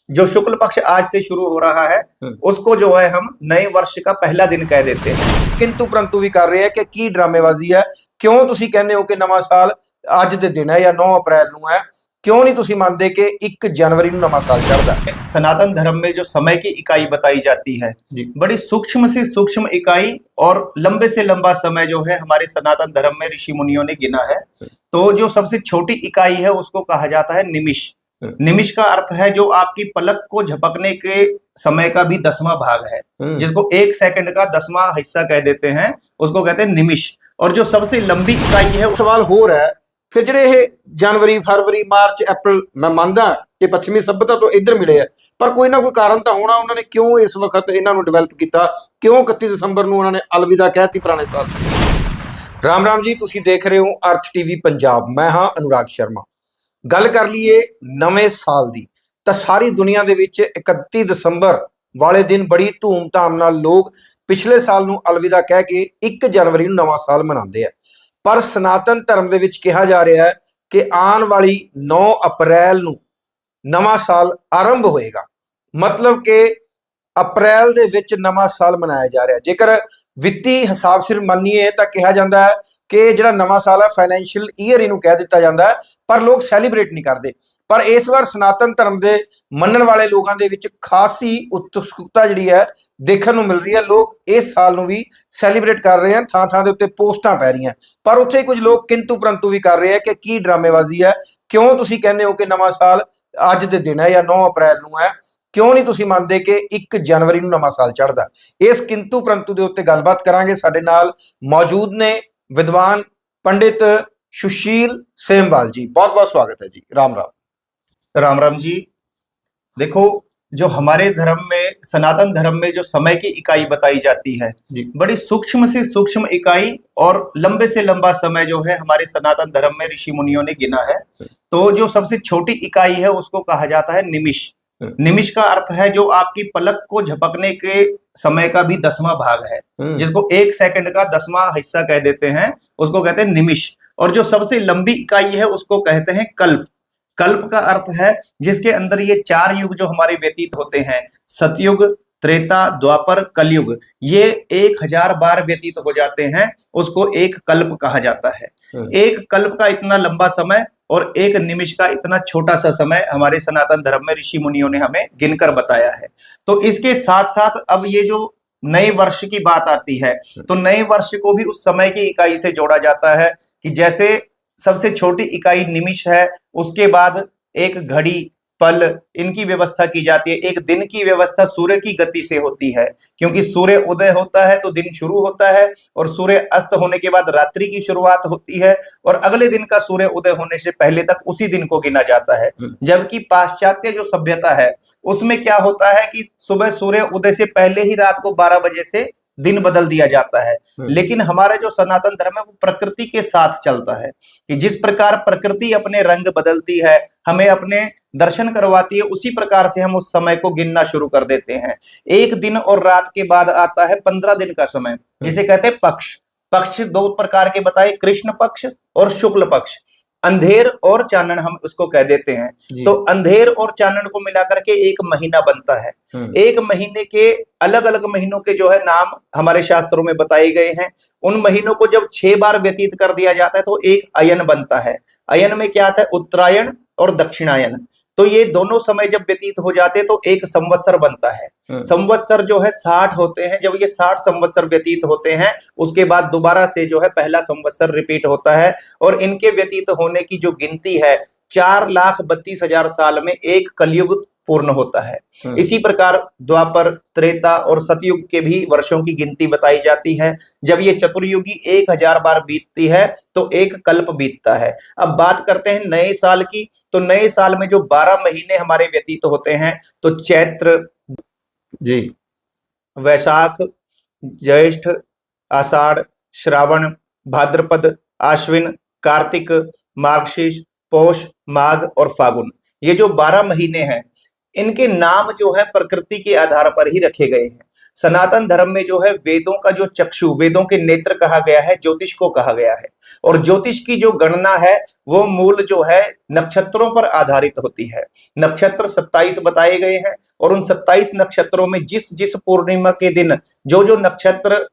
जो शुक्ल पक्ष आज से शुरू हो रहा है उसको जो है हम नए वर्ष का पहला दिन कह देते हैं। किंतु परंतु भी कर रहे हैं कि की ड्रामेबाजी है। क्यों तुसी कहने हो कि नवा साल ਅੱਜ ਦੇ दिन है या 9 अप्रैल ਨੂੰ है? क्यों नहीं तुसी मानते कि 1 जनवरी ਨੂੰ नवा साल चढ़दा है? सनातन धर्म में जो समय की इकाई बताई जाती है बड़ी सूक्ष्म से सूक्ष्म इकाई और लंबे से लंबा समय जो है हमारे सनातन धर्म में ऋषि मुनियों ने गिना है। तो जो सबसे छोटी इकाई है उसको कहा जाता है निमिष। निमिष का अर्थ है जो आपकी पलक को झपकने के समय का भी 10वां भाग है, जिसको 1 सेकंड का 10वां हिस्सा कह देते हैं, उसको कहते हैं निमिष। और जो सबसे लंबी इकाई है सवाल हो रहा है फिर ਜਿਹੜੇ ਇਹ जनवरी फरवरी मार्च अप्रैल मैं मानदा कि पश्चिमी सभ्यता तो इधर मिले है, पर कोई ना कोई कारण तो होना उन्होंने क्यों इस वक्त इन्हों डिवेलप किया, क्यों 31 दिसंबर ਨੂੰ उन्होंने अलविदा कहती पुराने साल। राम राम जी, तुसी देख रहे हो अर्थ टीवी पंजाब, मैं हाँ अनुराग शर्मा। गल कर लीए नवे साल दी तो सारी दुनिया दे विच 31 दसंबर वाले दिन बड़ी धूम-धाम नाल लोग पिछले साल ਨੂੰ अलविदा कह के 1 जनवरी ਨੂੰ नवा साल मनाते हैं। पर सनातन धर्म ਦੇ ਵਿੱਚ ਕਿਹਾ ਜਾ ਰਿਹਾ ਹੈ कि आने वाली 9 अप्रैल ਨੂੰ नवा साल आरंभ होएगा। मतलब कि अप्रैल ਦੇ ਵਿੱਚ नवा साल मनाया जा रहा है। जेकर ਵਿੱਤੀ ਹਿਸਾਬ ਸਿਰ ਮੰਨੀਏ ਤਾਂ ਕਿਹਾ ਜਾਂਦਾ ਹੈ ਕਿ ਜਿਹੜਾ ਨਵਾਂ ਸਾਲ ਹੈ ਫਾਈਨੈਂਸ਼ੀਅਲ ਈਅਰ ਇਹਨੂੰ ਕਹਿ ਦਿੱਤਾ ਜਾਂਦਾ ਹੈ, ਪਰ ਲੋਕ ਸੈਲੀਬ੍ਰੇਟ ਨਹੀਂ ਕਰਦੇ। ਪਰ ਇਸ ਵਾਰ ਸਨਾਤਨ ਧਰਮ ਦੇ ਮੰਨਣ ਵਾਲੇ ਲੋਕਾਂ ਦੇ ਵਿੱਚ ਖਾਸੀ ਉਤਸੁਕਤਾ ਜਿਹੜੀ ਹੈ ਦੇਖਣ ਨੂੰ ਮਿਲ ਰਹੀ ਹੈ। ਲੋਕ ਇਸ ਸਾਲ ਨੂੰ ਵੀ ਸੈਲੀਬ੍ਰੇਟ ਕਰ ਰਹੇ ਹਨ, ਥਾਂ ਥਾਂ ਦੇ ਉੱਤੇ ਪੋਸਟਾਂ ਪੈ ਰਹੀਆਂ, ਪਰ ਉੱਥੇ ਕੁਝ ਲੋਕ ਕਿੰਤੂ ਪਰੰਤੂ ਵੀ ਕਰ ਰਹੇ ਹੈ ਕਿ ਕੀ ਡਰਾਮੇਬਾਜ਼ੀ ਹੈ। ਕਿਉਂ ਤੁਸੀਂ ਕਹਿੰਦੇ ਹੋ ਕਿ ਨਵਾਂ ਸਾਲ ਅੱਜ ਦੇ ਦਿਨ ਹੈ ਜਾਂ 9 ਅਪ੍ਰੈਲ ਨੂੰ ਹੈ? क्यों नहीं तुसी मानते कि 1 जनवरी ਨੂੰ नवा साल चढ़दा? इस किंतु परंतु के उत्ते गलबात करांगे। साडे नाल मौजूद ने विद्वान पंडित सुशील सेमवाल जी, बहुत बहुत स्वागत है जी। राम राम। राम राम जी। देखो, जो हमारे धर्म में सनातन धर्म में जो समय की इकाई बताई जाती है बड़ी सूक्ष्म से सूक्ष्म इकाई और लंबे से लंबा समय जो है हमारे सनातन धर्म में ऋषि मुनियों ने गिना है। तो जो सबसे छोटी इकाई है उसको कहा जाता है निमिष। निमिष का अर्थ है जो आपकी पलक को झपकने के समय का भी 10वां भाग है, जिसको 1 सेकंड का 10वां हिस्सा कह देते हैं, उसको कहते हैं निमिष। और जो सबसे लंबी इकाई है उसको कहते हैं कल्प। कल्प का अर्थ है जिसके अंदर ये 4 युग जो हमारे व्यतीत होते हैं, सतयुग, त्रेता, द्वापर, कलयुग, ये 1000 बार व्यतीत हो जाते हैं, उसको एक कल्प कहा जाता है। एक कल्प का इतना लंबा समय और एक निमिष का इतना छोटा सा समय हमारे सनातन धर्म में ऋषि मुनियों ने हमें गिनकर बताया है। तो इसके साथ साथ अब ये जो नए वर्ष की बात आती है तो नए वर्ष को भी उस समय की इकाई से जोड़ा जाता है कि जैसे सबसे छोटी इकाई निमिष है, उसके बाद एक घड़ी, पल, इनकी व्यवस्था की जाती है। एक दिन की व्यवस्था सूर्य की गति से होती है, क्योंकि सूर्य उदय होता है तो दिन शुरू होता है और सूर्य अस्त होने के बाद रात्रि की शुरुआत होती है और अगले दिन का सूर्य उदय होने से पहले तक उसी दिन को गिना जाता है। जबकि पाश्चात्य जो सभ्यता है उसमें क्या होता है कि सुबह सूर्य उदय से पहले ही रात को 12 बजे से दिन बदल दिया जाता है। लेकिन हमारा जो सनातन धर्म है वो प्रकृति के साथ चलता है कि जिस प्रकार प्रकृति अपने रंग बदलती है, हमें अपने दर्शन करवाती है, उसी प्रकार से हम उस समय को गिनना शुरू कर देते हैं। एक दिन और रात के बाद आता है 15 दिन का समय, जिसे कहते हैं पक्ष। पक्ष 2 प्रकार के बताए, कृष्ण पक्ष और शुक्ल पक्ष। अंधेर और चानन हम उसको कह देते हैं। तो अंधेर और चानन को मिलाकर के एक महीना बनता है। एक महीने के अलग अलग महीनों के जो है नाम हमारे शास्त्रों में बताए गए हैं। उन महीनों को जब 6 बार व्यतीत कर दिया जाता है तो एक अयन बनता है। अयन में क्या आता है? उत्तरायण और दक्षिणायन। तो ये दोनों समय जब व्यतीत हो जाते तो एक संवत्सर बनता है। संवत्सर जो है 60 होते हैं। जब ये 60 संवत्सर व्यतीत होते हैं उसके बाद दोबारा से जो है पहला संवत्सर रिपीट होता है और इनके व्यतीत होने की जो गिनती है 4,32,000 साल में एक कलयुग पूर्ण होता है। इसी प्रकार द्वापर, त्रेता और सतयुग के भी वर्षों की गिनती बताई जाती है। जब ये चतुर्युगी 1000 बार बीतती है तो एक कल्प बीतता है। अब बात करते हैं नए साल की। तो नए साल में जो 12 महीने हमारे व्यतीत होते हैं तो चैत्र जी, वैशाख, ज्येष्ठ, आषाढ़, श्रावण, भाद्रपद, आश्विन, कार्तिक, मार्गशीर्ष, पौष, माघ और फागुन, ये जो 12 महीने हैं इनके नाम जो है प्रकृति के आधार पर ही रखे गए हैं। सनातन धर्म में जो है वेदों का जो चक्षु, वेदों के नेत्र कहा गया है, ज्योतिष को कहा गया है। और ज्योतिष की जो गणना है वो मूल जो है नक्षत्रों पर आधारित होती है। नक्षत्र 27 बताए गए हैं और उन 27 नक्षत्रों में जिस जिस पूर्णिमा के दिन जो जो नक्षत्र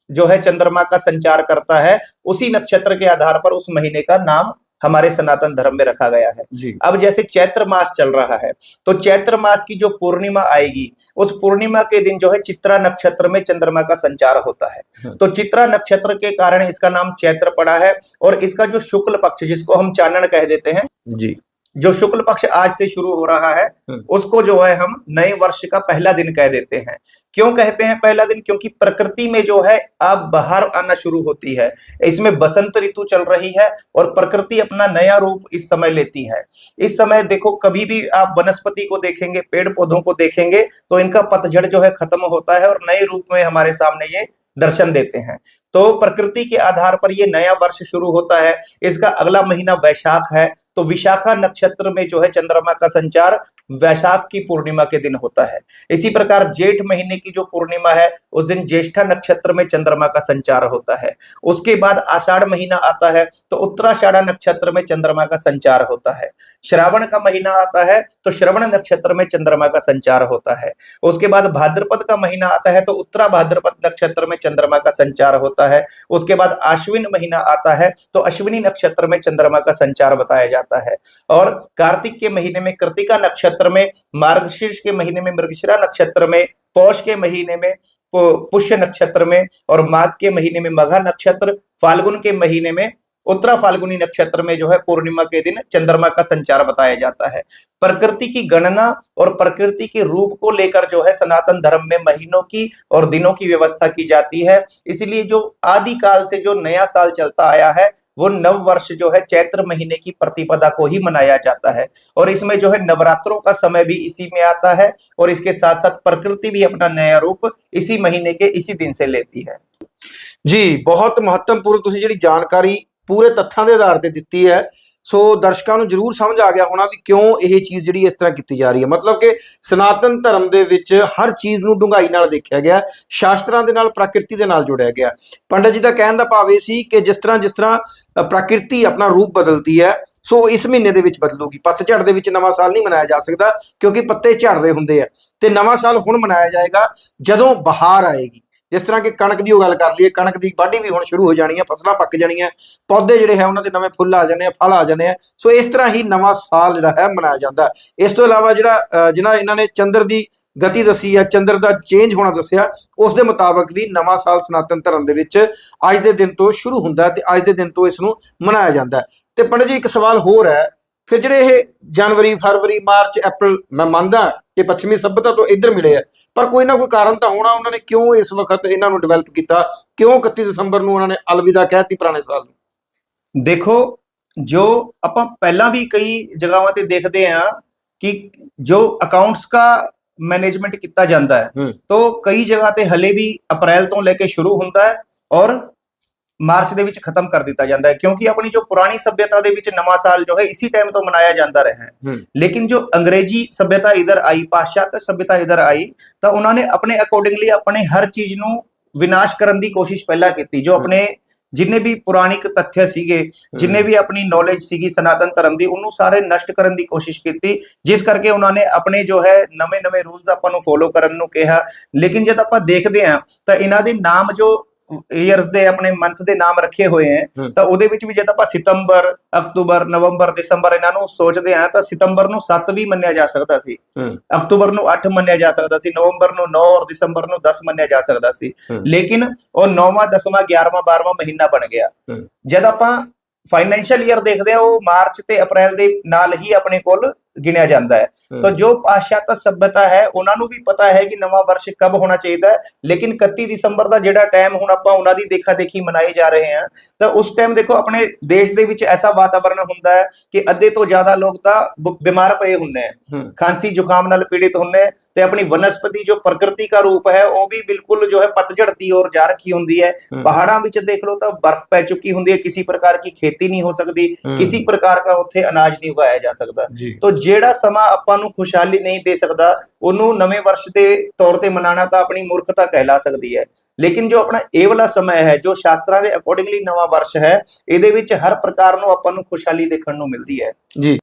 जो है चंद्रमा का संचार करता है, उसी नक्षत्र के आधार पर उस महीने का नाम हमारे सनातन धर्म में रखा गया है जी। अब जैसे चैत्र मास चल रहा है, तो चैत्र मास की जो पूर्णिमा आएगी, उस पूर्णिमा के दिन जो है चित्रा नक्षत्र में चंद्रमा का संचार होता है। तो चित्रा नक्षत्र के कारण इसका नाम चैत्र पड़ा है। और इसका जो शुक्ल पक्ष, जिसको हम चानन कह देते हैं जी, जो शुक्ल पक्ष आज से शुरू हो रहा है, उसको जो है हम नए वर्ष का पहला दिन कह देते हैं। क्यों कहते हैं पहला दिन? क्योंकि प्रकृति में जो है अब बाहर आना शुरू होती है। इसमें बसंत ऋतु चल रही है और प्रकृति अपना नया रूप इस समय लेती है। इस समय देखो, कभी भी आप वनस्पति को देखेंगे, पेड़ पौधों को देखेंगे, तो इनका पतझड़ जो है खत्म होता है और नए रूप में हमारे सामने ये दर्शन देते हैं। तो प्रकृति के आधार पर ये नया वर्ष शुरू होता है। इसका अगला महीना वैशाख है, तो विशाखा नक्षत्र में जो है चंद्रमा का संचार वैशाख की पूर्णिमा के दिन होता है। इसी प्रकार जेठ महीने की जो पूर्णिमा है, उस दिन ज्येष्ठा नक्षत्र में चंद्रमा का संचार होता है। उसके बाद आषाढ़ महीना आता है, तो उत्तराषाढ़ा नक्षत्र में चंद्रमा का संचार होता है। श्रावण का महीना आता है, तो श्रवण नक्षत्र में चंद्रमा का संचार होता है। उसके बाद भाद्रपद का महीना आता है, तो उत्तरा भाद्रपद नक्षत्र में चंद्रमा का संचार होता है। उसके बाद आश्विन महीना आता है, तो अश्विनी नक्षत्र में चंद्रमा का संचार बताया जाता है। और कार्तिक के महीने में कृतिका नक्षत्र में, मार्गशीर्ष के महीने में मृगशिरा नक्षत्र में, पौष के महीने में पुष्य नक्षत्र में, और माघ के महीने में मघा नक्षत्र, फाल्गुन के महीने में उत्तरा फाल्गुनी नक्षत्र में जो है पूर्णिमा के दिन चंद्रमा का संचार बताया जाता है। प्रकृति की गणना और प्रकृति के रूप को लेकर जो है सनातन धर्म में महीनों की और दिनों की व्यवस्था की जाती है। इसलिए जो आदिकाल से जो नया साल चलता आया है, वो नव वर्ष जो है चैत्र महीने की प्रतिपदा को ही मनाया जाता है। और इसमें जो है नवरात्रों का समय भी इसी में आता है। और इसके साथ साथ प्रकृति भी अपना नया रूप इसी महीने के इसी दिन से लेती है। जी, बहुत महत्वपूर्ण ਤੁਸੀਂ ਜਿਹੜੀ ਜਾਣਕਾਰੀ ਪੂਰੇ ਤੱਥਾਂ ਦੇ ਆਧਾਰ ਤੇ ਦਿੱਤੀ ਹੈ। ਸੋ ਦਰਸ਼ਕਾਂ ਨੂੰ ਜਰੂਰ ਸਮਝ ਆ ਗਿਆ ਹੋਣਾ ਵੀ ਕਿਉਂ ਇਹ ਚੀਜ਼ ਜਿਹੜੀ ਇਸ ਤਰ੍ਹਾਂ ਕੀਤੀ ਜਾ ਰਹੀ ਹੈ। ਮਤਲਬ ਕਿ ਸਨਾਤਨ ਧਰਮ ਦੇ ਵਿੱਚ ਹਰ ਚੀਜ਼ ਨੂੰ ਡੂੰਘਾਈ ਨਾਲ ਦੇਖਿਆ ਗਿਆ, ਸ਼ਾਸਤਰਾਂ ਦੇ ਨਾਲ, ਪ੍ਰਕਿਰਤੀ ਦੇ ਨਾਲ ਜੋੜਿਆ ਗਿਆ। ਪੰਡਤ ਜੀ ਦਾ ਕਹਿਣ ਦਾ ਭਾਵ ਇਹ ਸੀ ਕਿ ਜਿਸ ਤਰ੍ਹਾਂ ਪ੍ਰਕਿਰਤੀ ਆਪਣਾ ਰੂਪ ਬਦਲਦੀ ਹੈ, ਸੋ ਇਸ ਮਹੀਨੇ ਦੇ ਵਿੱਚ ਬਦਲੂਗੀ। ਪਤਝੜ ਦੇ ਵਿੱਚ ਨਵਾਂ ਸਾਲ ਨਹੀਂ ਮਨਾਇਆ ਜਾ ਸਕਦਾ, ਕਿਉਂਕਿ ਪੱਤੇ ਝੜਦੇ ਹੁੰਦੇ ਆ, ਤੇ ਨਵਾਂ ਸਾਲ ਹੁਣ ਮਨਾਇਆ ਜਾਏਗਾ ਜਦੋਂ ਬਹਾਰ ਆਏਗੀ। जिस तरह कि कणक की गल कर लीए, कणक की वाढी भी हुण शुरू हो जानी है, फसलां पक जाणियां, पौधे जिहड़े है उन्हां दे नवें फुੱਲ आ जाने, फल आ जाने। सो इस तरह ही नवां साल जिहड़ा है मनाया जाता है। इस तो इलावा जिहड़ा इन्हां ने चंद्र की गति दसी है, चंद्र का चेंज होना दसिया, उस दे मुताबिक भी नवां साल सनातन धर्म दे विच अज दे दिन तो शुरू हुंदा है ते अज दे दिन तो इसनूं मनाया जाता है। ते पंडित जी एक सवाल होर है, फिर ਜਿਹੜੇ ਇਹ जनवरी फरवरी मार्च अप्रैल, मैं मानदा कि पश्चिमी सभ्यता तो इधर मिले है, पर कोई ना कोई कारण तो होना, उन्होंने क्यों इस वक्त इन्हां नूं डिवेलप किया, क्यों 31 दसंबर नूं उन्होंने अलविदा कहती पुराने साल नूं? देखो, जो ਆਪਾਂ ਪਹਿਲਾਂ ਵੀ ਕਈ ਜਗ੍ਹਾਵਾਂ ਤੇ ਦੇਖਦੇ ਆ ਕਿ ਜੋ ਅਕਾਊਂਟਸ का मैनेजमेंट किया जाता है, तो कई जगह ਤੇ हले भी अप्रैल तो लेके शुरू ਹੁੰਦਾ है और मार्च ਦੇ ਵਿੱਚ ਖਤਮ ਕਰ ਦਿੱਤਾ ਜਾਂਦਾ ਹੈ। क्योंकि अपनी जो पुरानी सभ्यता ਦੇ ਵਿੱਚ नवा साल जो है इसी टाइम तो मनाया जाता रहा है। लेकिन जो अंग्रेजी सभ्यता इधर आई, पाश्चात्य सभ्यता इधर आई, तो उन्होंने अपने अकॉर्डिंगली अपने हर चीज ਨੂੰ विनाश ਕਰਨ ਦੀ ਕੋਸ਼ਿਸ਼ ਪਹਿਲਾਂ ਕੀਤੀ। जो अपने जिन्ने भी पुराणिक तथ्य सीगे, जिन्ने भी अपनी नॉलेज सीगी सनातन धर्म ਦੀ, ਉਹਨੂੰ ਸਾਰੇ ਨਸ਼ਟ ਕਰਨ ਦੀ ਕੋਸ਼ਿਸ਼ ਕੀਤੀ, ਜਿਸ ਕਰਕੇ ਉਹਨਾਂ ਨੇ ਆਪਣੇ ਜੋ ਹੈ ਨਵੇਂ-ਨਵੇਂ ਰੂਲਸ ਆਪਾਂ ਨੂੰ ਫੋਲੋ ਕਰਨ ਨੂੰ ਕਿਹਾ। ਲੇਕਿਨ ਜਦ ਆਪਾਂ ਦੇਖਦੇ ਹਾਂ ਤਾਂ ਇਹਨਾਂ ਦੇ ਨਾਮ ਜੋ ईयर्स ਦੇ ਆਪਣੇ ਮੰਥ ਦੇ ਨਾਮ ਰੱਖੇ ਹੋਏ ਹੈ, ਤਾਂ ਉਹਦੇ ਵਿੱਚ ਵੀ ਜਦ ਆਪਾਂ ਸਤੰਬਰ, ਅਕਤੂਬਰ, ਨਵੰਬਰ, ਦਸੰਬਰ ਇਹਨਾਂ ਨੂੰ ਸੋਚਦੇ ਹਾਂ ਤਾਂ ਸਤੰਬਰ ਨੂੰ 7 ਵੀ ਮੰਨਿਆ ਜਾ ਸਕਦਾ ਸੀ, ਅਕਤੂਬਰ ਨੂੰ 8 ਮੰਨਿਆ ਜਾ ਸਕਦਾ ਸੀ, ਨਵੰਬਰ ਨੂੰ 9 ਔਰ ਦਸੰਬਰ ਨੂੰ 10 ਮੰਨਿਆ ਜਾ ਸਕਦਾ ਸੀ। ਲੇਕਿਨ ਉਹ 9ਵਾਂ 10ਵਾਂ 11ਵਾਂ 12ਵਾਂ ਮਹੀਨਾ ਬਣ ਗਿਆ। ਜਦ ਆਪਾਂ फाइनेंशियल ईयर देखते हैं, वो मार्च ते अप्रैल दे नाल ही अपने कोल गिनिया जाता है। तो जो पाश्चात्य सभ्यता है उन्होंने भी पता है कि नवा वर्ष कब होना चाहिए, लेकिन 31 दिसंबर का जिहड़ा टाइम हुण आपां उन्हां दी देखा देखी मनाई जा रहे हैं, तो उस टाइम देखो अपने देश दे विच ऐसा वातावरण हुंदा है कि अद्धे तो ज्यादा लोग तां बीमार पए हुंदे हैं, खांसी जुकाम नाल पीड़ित हुंदे हैं। ਤੇ ਆਪਣੀ ਵਨਸਪਤੀ ਜੋ ਪ੍ਰਕਿਰਤੀ ਦਾ ਰੂਪ ਹੈ ਉਹ ਵੀ ਬਿਲਕੁਲ ਜੋ ਹੈ ਪਤਝੜ ਦੀ ओर ਜਾ ਰੱਖੀ ਹੁੰਦੀ ਹੈ। ਪਹਾੜਾਂ ਵਿੱਚ ਦੇਖ ਲਓ ਤਾਂ ਬਰਫ਼ ਪੈ ਚੁੱਕੀ ਹੁੰਦੀ ਹੈ, ਕਿਸੇ ਪ੍ਰਕਾਰ की खेती नहीं हो सकती, किसी प्रकार का ਉੱਥੇ ਅਨਾਜ ਨਹੀਂ ਉਗਾਇਆ ਜਾ ਸਕਦਾ। तो ਜਿਹੜਾ ਸਮਾਂ ਆਪਾਂ ਨੂੰ ਖੁਸ਼ਹਾਲੀ ਨਹੀਂ ਦੇ ਸਕਦਾ ਉਹਨੂੰ ਨਵੇਂ ਵਰਸ਼ ਦੇ ਤੌਰ ਤੇ ਮਨਾਉਣਾ ਤਾਂ ਆਪਣੀ ਮੂਰਖਤਾ ਕਹਿਲਾ ਸਕਦੀ ਹੈ। ਲੇਕਿਨ ਜੋ ਆਪਣਾ ਇਹ ਵਾਲਾ ਸਮਾਂ ਹੈ ਜੋ ਸ਼ਾਸਤਰਾਂ ਦੇ ਅਕੋਰਡਿੰਗਲੀ ਨਵਾਂ ਵਰਸ਼ ਹੈ, ਇਹਦੇ ਵਿੱਚ ਹਰ ਪ੍ਰਕਾਰ ਨੂੰ ਆਪਾਂ ਨੂੰ ਖੁਸ਼ਹਾਲੀ ਦੇਖਣ ਨੂੰ ਮਿਲਦੀ ਹੈ ਜੀ।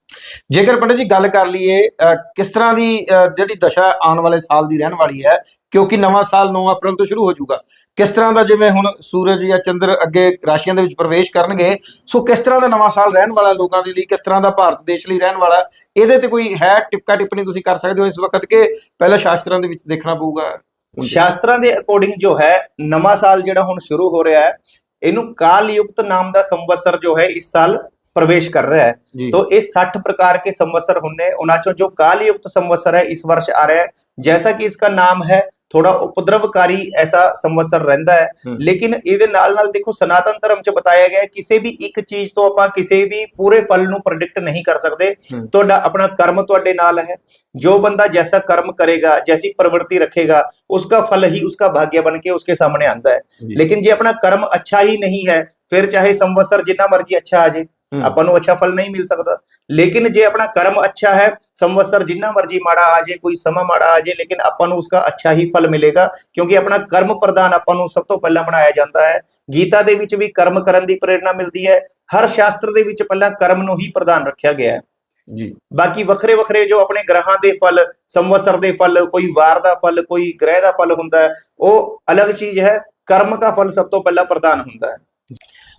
ਜੇਕਰ ਪੰਡਿਤ ਜੀ ਗੱਲ ਕਰ ਲਈਏ ਕਿਸ ਤਰ੍ਹਾਂ ਦੀ ਜਿਹੜੀ ਦਸ਼ਾ ਆਉਣ ਵਾਲੇ ਸਾਲ ਦੀ ਰਹਿਣ ਵਾਲੀ ਹੈ, ਕਿਉਂਕਿ ਨਵਾਂ ਸਾਲ 9 ਅਪ੍ਰੈਲ ਤੋਂ ਸ਼ੁਰੂ ਹੋ ਜਾਊਗਾ, ਕਿਸ ਤਰ੍ਹਾਂ ਦਾ ਜਿਵੇਂ ਹੁਣ ਸੂਰਜ ਜਾਂ ਚੰਦਰ ਅੱਗੇ ਰਾਸ਼ੀਆਂ ਦੇ ਵਿੱਚ ਪ੍ਰਵੇਸ਼ ਕਰਨਗੇ, ਸੋ ਕਿਸ ਤਰ੍ਹਾਂ ਦਾ ਨਵਾਂ ਸਾਲ ਰਹਿਣ ਵਾਲਾ ਲੋਕਾਂ ਦੇ ਲਈ, ਕਿਸ ਤਰ੍ਹਾਂ ਦਾ ਭਾਰਤ ਦੇਸ਼ ਲਈ ਰਹਿਣ ਵਾਲਾ, ਇਹਦੇ ਤੇ ਕੋਈ ਹੈ ਟਿੱਪਾ ਟਿੱਪਣੀ ਤੁਸੀਂ ਕਰ ਸਕਦੇ ਹੋ ਇਸ ਵਕਤ, ਕਿ ਪਹਿਲਾਂ ਸ਼ਾਸਤਰਾਂ ਦੇ ਵਿੱਚ ਦੇਖਣਾ ਪਊਗਾ? ਸ਼ਾਸਤਰਾਂ ਦੇ ਅਕੋਰਡਿੰਗ ਜੋ ਹੈ ਨਵਾਂ ਸਾਲ ਜਿਹੜਾ ਹੁਣ ਸ਼ੁਰੂ ਹੋ ਰਿਹਾ ਹੈ, ਇਹਨੂੰ ਕਾਲ युक्त नाम ਦਾ संवत्सर जो है इस साल प्रवेश कर रहा है। तो ये 60 प्रकार के संवत्सर होने, उन्होंने जो काल युक्त संवत्सर है इस वर्ष आ रहा है, जैसा कि इसका नाम है थोड़ा उपद्रवकारी ऐसा संवत्सर रहता है। लेकिन ਇਹਦੇ ਨਾਲ देखो सनातन धर्म च बताया गया है किसी भी एक चीज तो ਆਪਾਂ ਕਿਸੇ भी पूरे फल ਨੂੰ प्रेडिक्ट नहीं कर सकते। ਤੁਹਾਡਾ अपना कर्म ਤੁਹਾਡੇ ਨਾਲ है, जो बंदा जैसा कर्म करेगा, जैसी प्रवृत्ति रखेगा, उसका फल ही उसका भाग्य बन के उसके सामने आता है। लेकिन जे अपना कर्म अच्छा ही नहीं है, फिर चाहे संवत्सर जितना मर्जी अच्छा आ जाए ਆਪਾਂ ਨੂੰ अच्छा फल नहीं मिल सकता। लेकिन जे अपना कर्म अच्छा है, संवत्सर जितना मर्जी माड़ा आ जाए, कोई समा माड़ा आ जाए, लेकिन अपन उसका अच्छा ही फल मिलेगा, क्योंकि अपना कर्म प्रधान अपन सब तो पहला बनाया जाता है। गीता ਦੇ ਵਿੱਚ ਵੀ कर्म ਕਰਨ ਦੀ ਪ੍ਰੇਰਣਾ ਮਿਲਦੀ ਹੈ, ਹਰ ਸ਼ਾਸਤਰ ਦੇ ਵਿੱਚ ਪਹਿਲਾਂ कर्म ਨੂੰ ਹੀ ਪ੍ਰਧਾਨ ਰੱਖਿਆ ਗਿਆ ਹੈ ਜੀ। ਬਾਕੀ ਵੱਖਰੇ ਵੱਖਰੇ ਜੋ ਆਪਣੇ ਗ੍ਰਹਾਂ ਦੇ ਫਲ, ਸੰਵਤਸਰ ਦੇ ਫਲ, ਕੋਈ ਵਾਰ ਦਾ ਫਲ, ਕੋਈ ਗ੍ਰਹਿ ਦਾ ਫਲ ਹੁੰਦਾ ਹੈ, ਉਹ ਅਲੱਗ ਚੀਜ਼ ਹੈ। कर्म का फल सब तो पहला प्रधान ਹੁੰਦਾ ਹੈ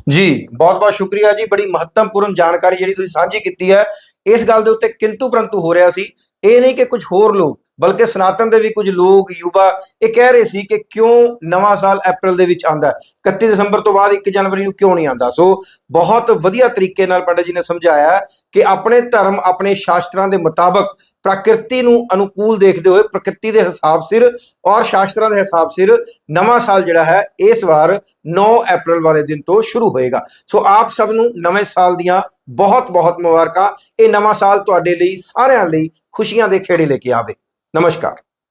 जी। बहुत बहुत शुक्रिया जी, बड़ी महत्वपूर्ण जानकारी ਜਿਹੜੀ ਤੁਸੀਂ ਸਾਂਝੀ ਕੀਤੀ ਹੈ। ਇਸ ਗੱਲ ਦੇ ਉੱਤੇ ਕਿੰਤੂ ਪਰੰਤੂ ਹੋ ਰਿਹਾ ਸੀ, ਇਹ ਨਹੀਂ ਕਿ ਕੁਝ ਹੋਰ ਲੋਕ, ਬਲਕਿ ਸਨਾਤਨ ਦੇ ਵੀ ਕੁਝ ਲੋਕ ਯੁਵਾ ਇਹ ਕਹਿ ਰਹੇ ਸੀ ਕਿ ਕਿਉਂ ਨਵਾਂ ਸਾਲ ਅਪ੍ਰੈਲ ਦੇ ਵਿੱਚ ਆਂਦਾ, 31 ਦਸੰਬਰ ਤੋਂ ਬਾਅਦ 1 ਜਨਵਰੀ ਨੂੰ ਕਿਉਂ ਨਹੀਂ ਆਂਦਾ। ਸੋ ਬਹੁਤ ਵਧੀਆ ਤਰੀਕੇ ਨਾਲ ਪੰਡਤ ਜੀ ਨੇ ਸਮਝਾਇਆ ਕਿ ਆਪਣੇ ਧਰਮ, ਆਪਣੇ ਸ਼ਾਸਤਰਾਂ ਦੇ ਮੁਤਾਬਕ ਪ੍ਰਕਿਰਤੀ ਨੂੰ ਅਨੁਕੂਲ ਦੇਖਦੇ ਹੋਏ, ਪ੍ਰਕਿਰਤੀ ਦੇ ਹਿਸਾਬ ਸਿਰ ਔਰ ਸ਼ਾਸਤਰਾਂ ਦੇ ਹਿਸਾਬ ਸਿਰ ਨਵਾਂ ਸਾਲ ਜਿਹੜਾ ਹੈ ਇਸ ਵਾਰ 9 ਅਪ੍ਰੈਲ ਵਾਲੇ ਦਿਨ ਤੋਂ ਸ਼ੁਰੂ ਹੋਏਗਾ। ਸੋ ਆਪ ਸਭ ਨੂੰ ਨਵੇਂ ਸਾਲ ਦੀਆਂ ਬਹੁਤ ਬਹੁਤ ਮੁਬਾਰਕਾਂ। ਇਹ ਨਵਾਂ ਸਾਲ ਤੁਹਾਡੇ ਲਈ, ਸਾਰਿਆਂ ਲਈ ਖੁਸ਼ੀਆਂ ਦੇ ਖੇੜੇ ਲੈ ਕੇ ਆਵੇ। नमस्कार।